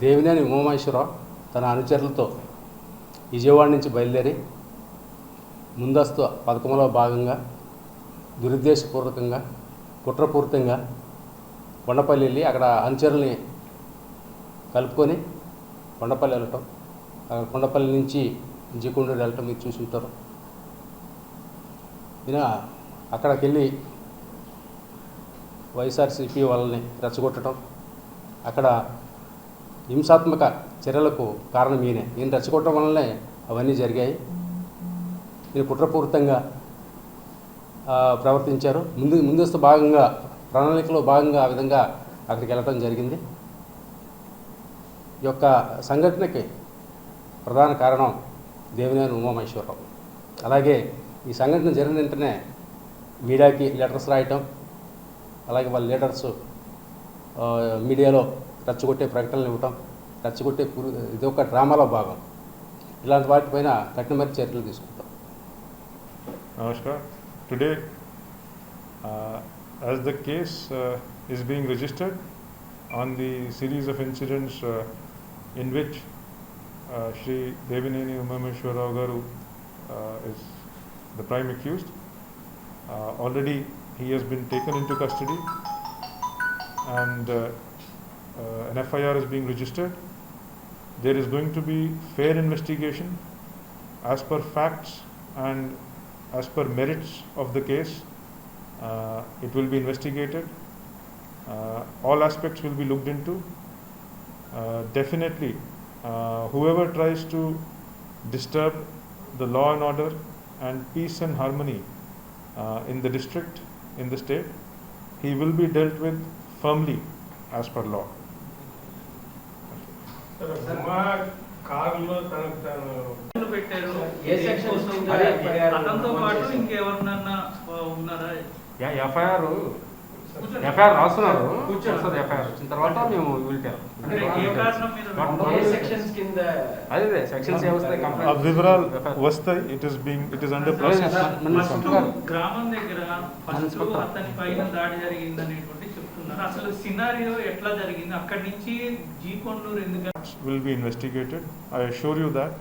దేవినేని ఉమామహేశ్వరరావు తన అనుచరులతో విజయవాడ నుంచి బయలుదేరి ముందస్తు పథకంలో భాగంగా దురుద్దేశపూర్వకంగా కుట్రపూరితంగా కొండపల్లి వెళ్ళి అక్కడ అనుచరుల్ని కలుపుకొని కొండపల్లి వెళ్ళటం, కొండపల్లి నుంచి జీకొండూరు వెళ్ళటం మీరు చూసి ఉంటారు. ఈయన అక్కడికి వెళ్ళి వైఎస్ఆర్సీపీ వాళ్ళని రెచ్చగొట్టడం, అక్కడ హింసాత్మక చర్యలకు కారణం ఈయన రెచ్చగొట్టడం వల్లనే అవన్నీ జరిగాయి. ఈయన కుట్రపూరితంగా ప్రవర్తించారు. ముందస్తు భాగంగా ప్రణాళికలో భాగంగా ఆ విధంగా అక్కడికి వెళ్ళటం జరిగింది. ఈ యొక్క సంఘటనకి ప్రధాన కారణం దేవినేని ఉమామహేశ్వరరావు. అలాగే ఈ సంఘటన జరిగిన వెంటనే మీడియాకి లెటర్స్ రాయటం, అలాగే వాళ్ళ లీడర్స్ మీడియాలో రెచ్చగొట్టే ప్రకటనలు ఇవ్వటం, రెచ్చగొట్టే ఇది ఒక డ్రామాలో భాగం. ఇలాంటి వాటిపైన కఠినమైన చర్యలు తీసుకుంటాం. నమస్కారం. Today as the case is being registered on the series of incidents in which Shri Devineni Umameshwarrao Garu is the prime accused. Already he has been taken into custody and an FIR is being registered. There is going to be fair investigation as per facts and as per merits of the case. It will be investigated. All aspects will be looked into. Definitely, whoever tries to disturb the law and order and peace and harmony in the district, in the state, he will be dealt with firmly as per law. FIR రాస్తున్నారు. FIR వచ్చిన తర్వాత మేము అదే sections వివరాలు వస్తాయి. It is under process. గ్రామం దగ్గర first అతని పైన దాడి జరిగింది అనేటువంటి చెప్తున్నారు. అసలు సినారియో ఎట్లా జరిగింది, అక్కడి నుంచి జీకొండూరు ఎందుకు will be investigated. I assure you that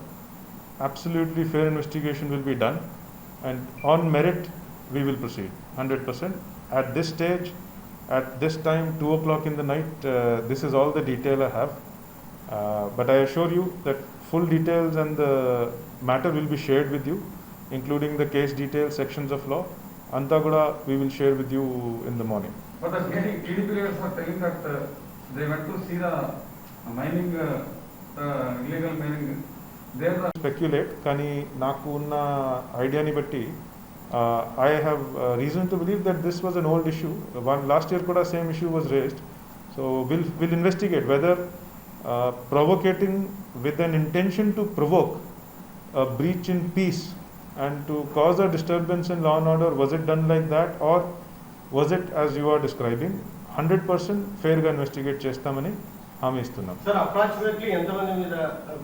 absolutely fair investigation will be done, and on merit we will proceed 100%. At this stage, at this time, 2 o'clock in the night, this is all the detail I have. But I assure you that full details and the matter will be shared with you, including the case details, sections of law. Antaguda we will share with you in the morning. But the TDP leaders are telling that they went to see the mining, illegal mining. They are Speculate, kani naku unna idea ni batti I have reason to believe that this was an old issue. Last year kuda same issue was raised. So we'll investigate whether provocating with an intention to provoke a breach in peace and to cause a disturbance in law and order, was it done like that, or was it as you are describing? 100% fair ga investigate chestamani హామీ ఇస్తున్నాం. Sir, approximately ఎంతమంది మీద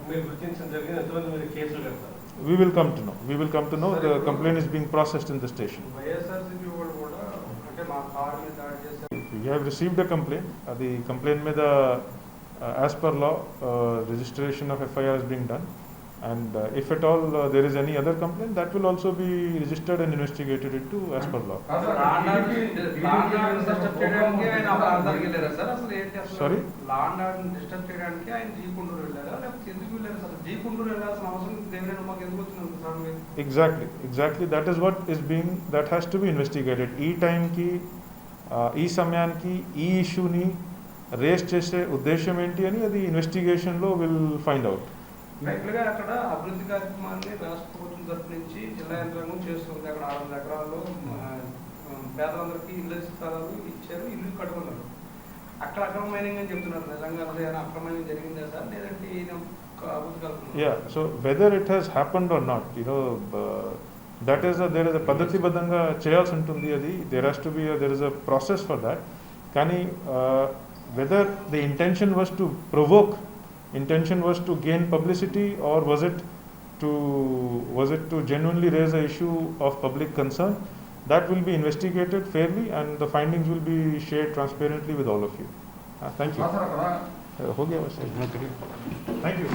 మీరు గుర్తించడం జరిగింది, ఎంతమంది మీద కేసులు కడతారు? We will come to know. We will come to know. The complaint is being processed in the station. YSRCP వాళ్ళు కూడా అంటే మా కార్ మీద దాడి చేశారు. We have received a complaint. The complaint మీద as per law registration of FIR is being done, and if at all there is any other complaint, that will also be registered and investigated into as per law. Sorry? Land order disturb చేయడానికి ఆయన జీకొండూరు వెళ్ళారా, లేకపోతే ఎందుకు వెళ్ళారు sir? G Konduru వెళ్ళాల్సిన అవసరం దేవినేని ఉమాకి ఎందుకు వచ్చింది sir? Exactly. That has to be investigated. ఈ టైంకి ఈ సమయానికి ఈ ఇష్యూని రేస్ చేసే ఉద్దేశం ఏంటి అని అది ఇన్వెస్టిగేషన్లో విల్ ఫైండ్ అవుట్. రెగ్యులర్గా అక్కడ అభివృద్ధి కార్యక్రమాన్ని రాష్ట్ర ప్రభుత్వం తరఫు నుంచి జిల్లా యంత్రాంగం చేస్తుంది. అక్కడ 600 ఎకరాల్లో పేదలందరికీ ఇల్లు స్థలాలు ఇచ్చారు, ఇల్లు కట్టుకున్నారు. అక్కడ అక్రమ మైనింగ్ అని చెప్తున్నారు. నిజంగా అసలు అక్రమ మైనింగ్ జరిగిందా సార్, లేదంటే అభివృద్ధి కార్యక్రమం? Yeah, so whether it has happened or not, that is there is a పద్ధతిబద్ధంగా చేయాల్సి ఉంటుంది. అది there is a process for that. కానీ whether the intention was to provoke, intention was to gain publicity, or was it to genuinely raise an issue of public concern, that will be investigated fairly and the findings will be shared transparently with all of you. Thank you. हो गया बस, thank you.